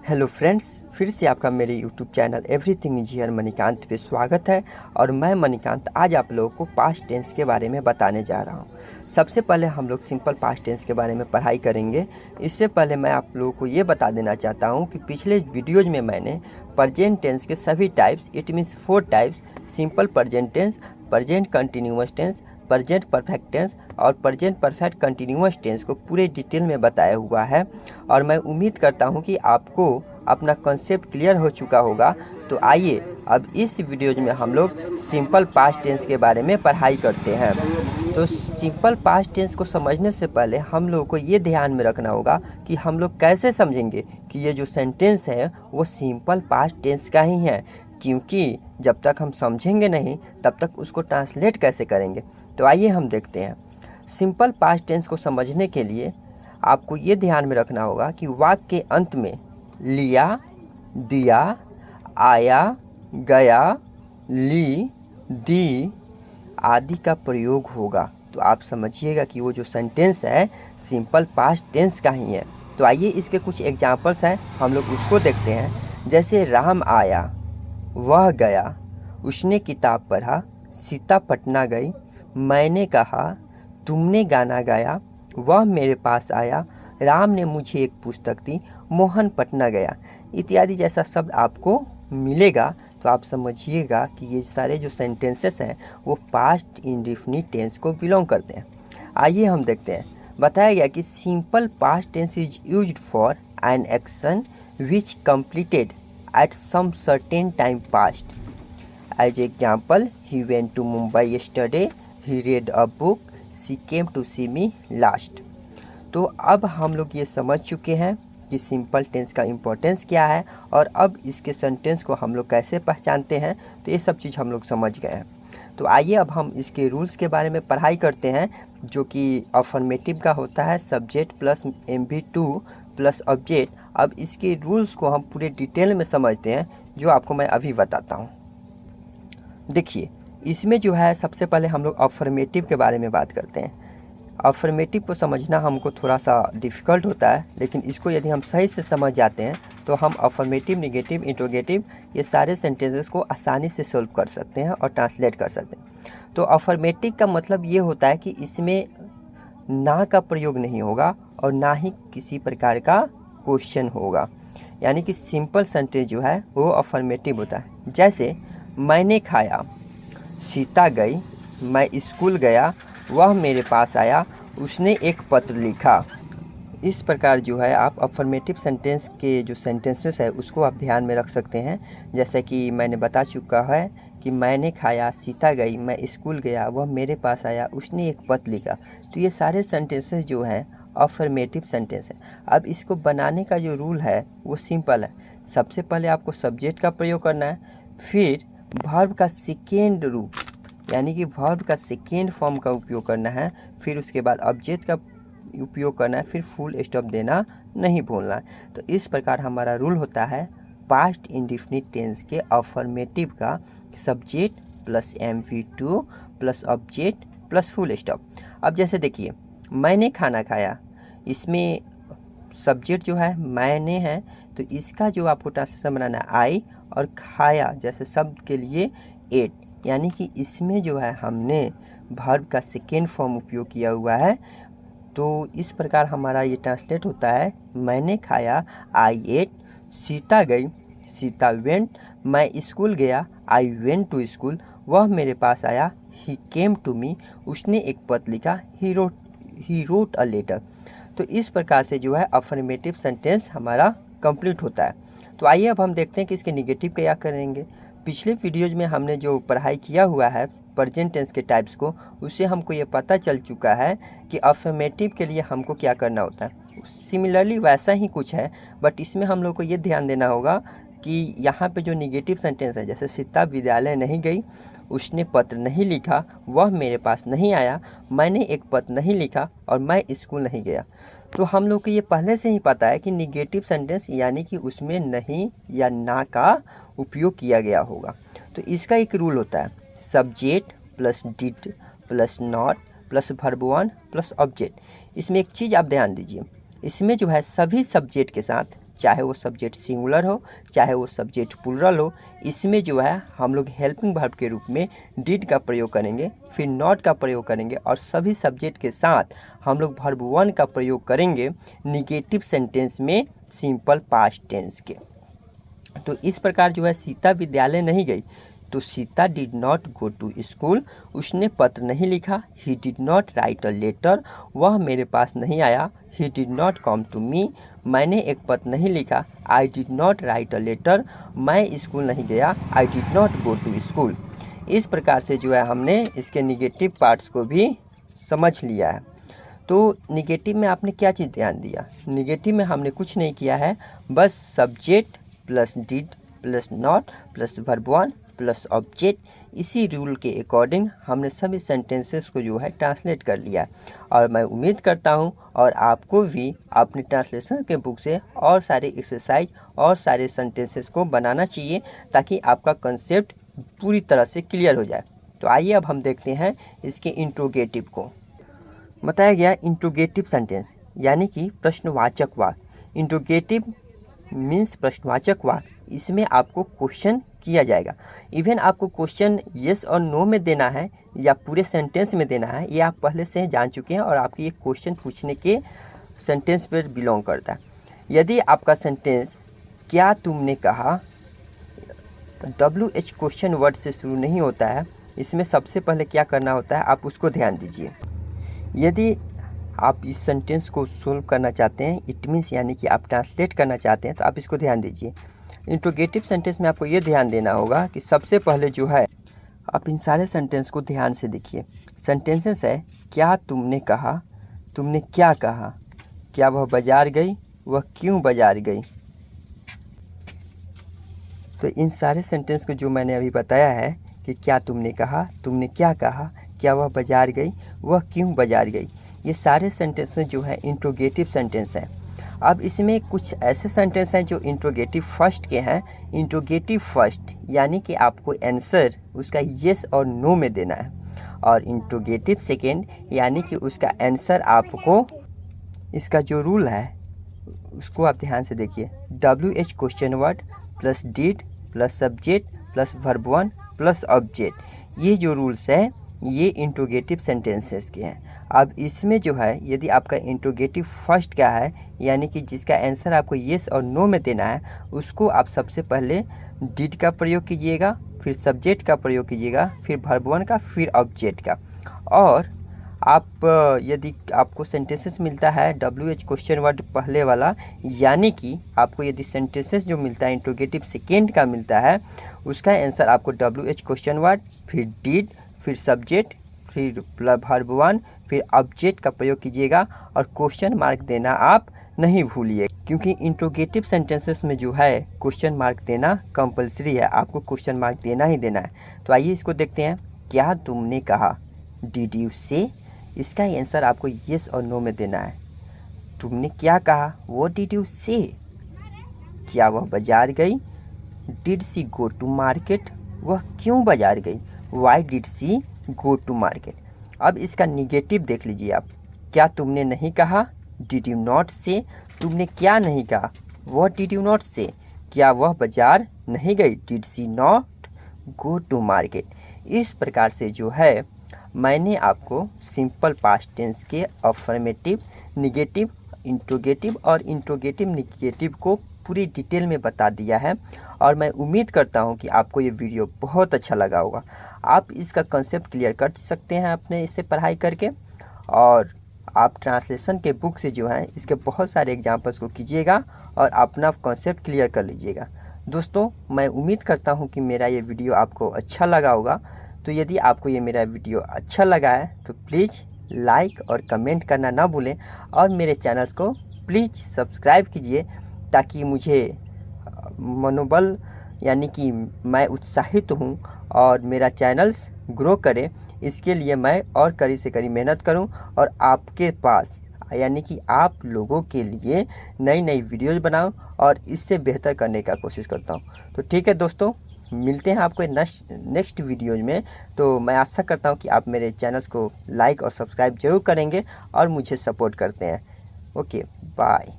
Hello friends, फिर से आपका मेरे YouTube channel everything is here Manikant पे स्वागत है। और मैं मणिकांत आज आप लोगों को पास्ट टेंस के बारे में बताने जा रहा हूँ। सबसे पहले हम लोग सिंपल पास्ट टेंस के बारे में पढ़ाई करेंगे। इससे पहले मैं आप लोगों को ये बता देना चाहता हूँ कि पिछले वीडियोज़ में मैंने प्रेजेंट टेंस के सभी types, it means 4 types, simple present tense, present continuous tense, present perfect tense और प्रेजेंट परफेक्ट कंटिन्यूअस टेंस को पूरे डिटेल में बताया हुआ है। और मैं उम्मीद करता हूं कि आपको अपना कॉन्सेप्ट क्लियर हो चुका होगा। तो आइए अब इस वीडियोज में हम लोग सिंपल पास्ट टेंस के बारे में पढ़ाई करते हैं। तो सिंपल पास्ट टेंस को समझने से पहले हम लोगों को ये ध्यान में रखना होगा कि हम लोग कैसे समझेंगे कि ये जो सेंटेंस है वो सिंपल पास्ट टेंस का ही है, क्योंकि जब तक हम समझेंगे नहीं तब तक उसको ट्रांसलेट कैसे करेंगे। तो आइए हम देखते हैं। सिंपल पास्ट टेंस को समझने के लिए आपको ये ध्यान में रखना होगा कि वाक्य के अंत में लिया, दिया, आया, गया, ली, दी आदि का प्रयोग होगा। तो आप समझिएगा कि वो जो सेंटेंस है सिंपल पास्ट टेंस का ही है। तो आइए इसके कुछ एग्जांपल्स हैं, हम लोग उसको देखते हैं। जैसे राम आया, वह गया, उसने किताब पढ़ा, सीता पटना गई, मैंने कहा, तुमने गाना गाया, वह मेरे पास आया, राम ने मुझे एक पुस्तक दी, मोहन पटना गया इत्यादि जैसा शब्द आपको मिलेगा। तो आप समझिएगा कि ये सारे जो सेंटेंसेस हैं वो पास्ट इंडेफिनिट टेंस को बिलोंग करते हैं। आइए हम देखते हैं। बताया गया कि simple past tense is used for an action which completed at some certain time past. As example, he went to Mumbai yesterday, he read a book, she came to see me last। तो अब हम लोग ये समझ चुके हैं कि simple tense का इम्पोर्टेंस क्या है और अब इसके सेंटेंस को हम लोग कैसे पहचानते हैं। तो ये सब चीज़ हम लोग समझ गए हैं। तो आइए अब हम इसके रूल्स के बारे में पढ़ाई करते हैं, जो कि अफर्मेटिव का होता है subject plus MV2 plus object. अब इसके रूल्स को हम पूरे डिटेल में समझते हैं, जो आपको मैं अभी बताता हूँ। देखिए, इसमें जो है सबसे पहले हम लोग अफर्मेटिव के बारे में बात करते हैं। अफर्मेटिव को समझना हमको थोड़ा सा डिफ़िकल्ट होता है, लेकिन इसको यदि हम सही से समझ जाते हैं तो हम अफर्मेटिव, निगेटिव, इंट्रोगेटिव ये सारे सेंटेंसेस को आसानी से सॉल्व कर सकते हैं और ट्रांसलेट कर सकते हैं। तो अफर्मेटिव का मतलब ये होता है कि इसमें ना का प्रयोग नहीं होगा और ना ही किसी प्रकार का क्वेश्चन होगा, यानी कि सिंपल सेंटेंस जो है वो अफर्मेटिव होता है। जैसे मैंने खाया, सीता गई, मैं स्कूल गया, वह मेरे पास आया, उसने एक पत्र लिखा। इस प्रकार जो है आप अफर्मेटिव सेंटेंस के जो सेंटेंसेस है उसको आप ध्यान में रख सकते हैं। जैसे कि मैंने बता चुका है कि मैंने खाया, सीता गई, मैं स्कूल गया, वह मेरे पास आया, उसने एक पत्र लिखा। तो ये सारे सेंटेंसेस जो हैं अफर्मेटिव सेंटेंस है। अब इसको बनाने का जो रूल है वो सिंपल है। सबसे पहले आपको सब्जेक्ट का प्रयोग करना है, फिर वर्ब का सेकेंड रूप यानी कि वर्ब का सेकेंड फॉर्म का उपयोग करना है, फिर उसके बाद ऑब्जेक्ट का उपयोग करना है, फिर फुल स्टॉप देना नहीं भूलना है। तो इस प्रकार हमारा रूल होता है पास्ट इंडेफिनिट टेंस के अफर्मेटिव का subject plus MV2 plus object plus full stop. अब जैसे देखिए, मैंने खाना खाया, इसमें सब्जेक्ट जो है मैंने है, तो इसका जो आपको ट्रांसलेशन बनाना है आई, और खाया जैसे शब्द के लिए एट, यानी कि इसमें जो है हमने वर्ब का सेकेंड फॉर्म उपयोग किया हुआ है। तो इस प्रकार हमारा ये ट्रांसलेट होता है मैंने खाया, आई एट, सीता गई, सीता वेंट, मैं स्कूल गया, आई वेंट टू स्कूल, वह मेरे पास आया, ही केम टू मी, उसने एक पत्र लिखा, ही रोट अ लेटर। तो इस प्रकार से जो है अफर्मेटिव सेंटेंस हमारा कंप्लीट होता है। तो आइए अब हम देखते हैं कि इसके निगेटिव क्या करेंगे। पिछले वीडियोज में हमने जो पढ़ाई किया हुआ है प्रेजेंट टेंस के टाइप्स को, उससे हमको ये पता चल चुका है कि अफर्मेटिव के लिए हमको क्या करना होता है। सिमिलरली वैसा ही कुछ है, बट इसमें हम लोग को ये ध्यान देना होगा कि यहाँ पे जो निगेटिव सेंटेंस है, जैसे सीता विद्यालय नहीं गई, उसने पत्र नहीं लिखा, वह मेरे पास नहीं आया, मैंने एक पत्र नहीं लिखा और मैं स्कूल नहीं गया। तो हम लोग को ये पहले से ही पता है कि निगेटिव सेंटेंस यानी कि उसमें नहीं या ना का उपयोग किया गया होगा। तो इसका एक रूल होता है subject plus did plus not plus verb 1 plus object. इसमें एक चीज़ आप ध्यान दीजिए, इसमें जो है सभी सब्जेक्ट के साथ चाहे वो सब्जेक्ट सिंगुलर हो चाहे वो सब्जेक्ट प्लूरल हो, इसमें जो है हम लोग हेल्पिंग वर्ब के रूप में डिड का प्रयोग करेंगे, फिर नॉट का प्रयोग करेंगे और सभी सब्जेक्ट के साथ हम लोग वर्ब वन का प्रयोग करेंगे निगेटिव सेंटेंस में सिंपल पास्ट टेंस के। तो इस प्रकार जो है सीता विद्यालय नहीं गई, तो Sita did not go to school, उसने पत्र नहीं लिखा, he did not write a letter, वह मेरे पास नहीं आया, he did not come to me, मैंने एक पत्र नहीं लिखा, I did not write a letter, मैं स्कूल नहीं गया, I did not go to school. इस प्रकार से जो है हमने इसके निगेटिव पार्ट्स को भी समझ लिया है। तो निगेटिव में आपने क्या चीज़ ध्यान दिया, निगेटिव में हमने कुछ नहीं किया है, बस subject plus did plus not plus verb one plus object, इसी रूल के अकॉर्डिंग हमने सभी सेंटेंसेस को जो है ट्रांसलेट कर लिया। और मैं उम्मीद करता हूं और आपको भी अपने ट्रांसलेशन के बुक से और सारे एक्सरसाइज और सारे सेंटेंसेस को बनाना चाहिए ताकि आपका कंसेप्ट पूरी तरह से क्लियर हो जाए। तो आइए अब हम देखते हैं इसके इंट्रोगेटिव को। बताया गया इंट्रोगेटिव सेंटेंस यानी कि प्रश्नवाचक वाक्य। इंट्रोगेटिव मीन्स प्रश्नवाचक वाक्य, इसमें आपको क्वेश्चन किया जाएगा। इवन आपको क्वेश्चन येस और नो में देना है या पूरे सेंटेंस में देना है, ये आप पहले से जान चुके हैं और आपके ये क्वेश्चन पूछने के सेंटेंस पर बिलोंग करता है। यदि आपका सेंटेंस क्या तुमने कहा WH क्वेश्चन वर्ड से शुरू नहीं होता है, इसमें सबसे पहले क्या करना होता है आप उसको ध्यान दीजिए। यदि आप इस सेंटेंस को सोल्व करना चाहते हैं, इट मीन्स यानी कि आप ट्रांसलेट करना चाहते हैं, तो आप इसको ध्यान दीजिए। इंट्रोगेटिव सेंटेंस में आपको ये ध्यान देना होगा कि सबसे पहले जो है आप इन सारे सेंटेंस को ध्यान से देखिए। सेंटेंसेस है क्या तुमने कहा, तुमने क्या कहा, क्या वह बाजार गई, वह क्यों बाजार गई। तो इन सारे सेंटेंस को जो मैंने अभी बताया है कि क्या तुमने कहा, तुमने क्या कहा, क्या वह बाजार गई, वह क्यों बाजार गई, ये सारे सेंटेंसेस जो है इंट्रोगेटिव सेंटेंस हैं। अब इसमें कुछ ऐसे सेंटेंस हैं जो इंट्रोगेटिव फर्स्ट के हैं। इंट्रोगेटिव फर्स्ट यानी कि आपको आंसर उसका येस और नो में देना है, और इंट्रोगेटिव सेकेंड यानी कि उसका आंसर आपको, इसका जो रूल है उसको आप ध्यान से देखिए। WH question word plus did plus subject plus verb one plus object, ये जो रूल्स है ये इंट्रोगेटिव सेंटेंसेस के हैं। अब इसमें जो है यदि आपका इंट्रोगेटिव फर्स्ट क्या है यानी कि जिसका आंसर आपको येस और नो में देना है, उसको आप सबसे पहले डिड का प्रयोग कीजिएगा, फिर सब्जेक्ट का प्रयोग कीजिएगा, फिर वर्ब वन का, फिर ऑब्जेक्ट का। और आप यदि आपको सेंटेंसेस मिलता है WH क्वेश्चन वर्ड पहले वाला, यानी कि आपको यदि सेंटेंसेस जो मिलता है इंट्रोगेटिव सेकेंड का मिलता है, उसका आंसर आपको WH क्वेश्चन वर्ड फिर डिड फिर सब्जेक्ट फिर वर्ब वन फिर ऑब्जेक्ट का प्रयोग कीजिएगा, और क्वेश्चन मार्क देना आप नहीं भूलिए, क्योंकि इंट्रोगेटिव सेंटेंसेस में जो है क्वेश्चन मार्क देना कंपलसरी है, आपको क्वेश्चन मार्क देना ही देना है। तो आइए इसको देखते हैं। क्या तुमने कहा, डिड यू से, इसका आंसर आपको येस और नो में देना है। तुमने क्या कहा, व्हाट डिड यू से। क्या वह बाजार गई, did she go to market, वह क्यों बाजार गई, why did she go to market. अब इसका निगेटिव देख लीजिए आप। क्या तुमने नहीं कहा, डिड यू नॉट से, तुमने क्या नहीं कहा, व्हाट डिड यू नॉट से। क्या वह बाजार नहीं गई, did she not go to market. इस प्रकार से जो है मैंने आपको सिंपल पास्ट टेंस के अफर्मेटिव, निगेटिव, इंट्रोगेटिव और इंट्रोगेटिव निगेटिव को पूरी डिटेल में बता दिया है, और मैं उम्मीद करता हूं कि आपको ये वीडियो बहुत अच्छा लगा होगा। आप इसका कंसेप्ट क्लियर कर सकते हैं अपने इससे पढ़ाई करके, और आप ट्रांसलेशन के बुक से जो है इसके बहुत सारे एग्जाम्पल्स को कीजिएगा और अपना कॉन्सेप्ट क्लियर कर लीजिएगा। दोस्तों, मैं उम्मीद करता हूं कि मेरा ये वीडियो आपको अच्छा लगा होगा। तो यदि आपको ये मेरा वीडियो अच्छा लगा है तो प्लीज़ लाइक और कमेंट करना ना भूलें, और मेरे चैनल्स को प्लीज़ सब्सक्राइब कीजिए ताकि मुझे मनोबल यानी कि मैं उत्साहित हूँ और मेरा चैनल्स ग्रो करे। इसके लिए मैं और कड़ी से कड़ी मेहनत करूँ और आपके पास यानी कि आप लोगों के लिए नई नई वीडियोज़ बनाऊँ और इससे बेहतर करने का कोशिश करता हूँ। तो ठीक है दोस्तों, मिलते हैं आपको नेक्स्ट वीडियोज में। तो मैं आशा करता हूँ कि आप मेरे चैनल्स को लाइक और सब्सक्राइब जरूर करेंगे और मुझे सपोर्ट करते हैं। Okay, bye.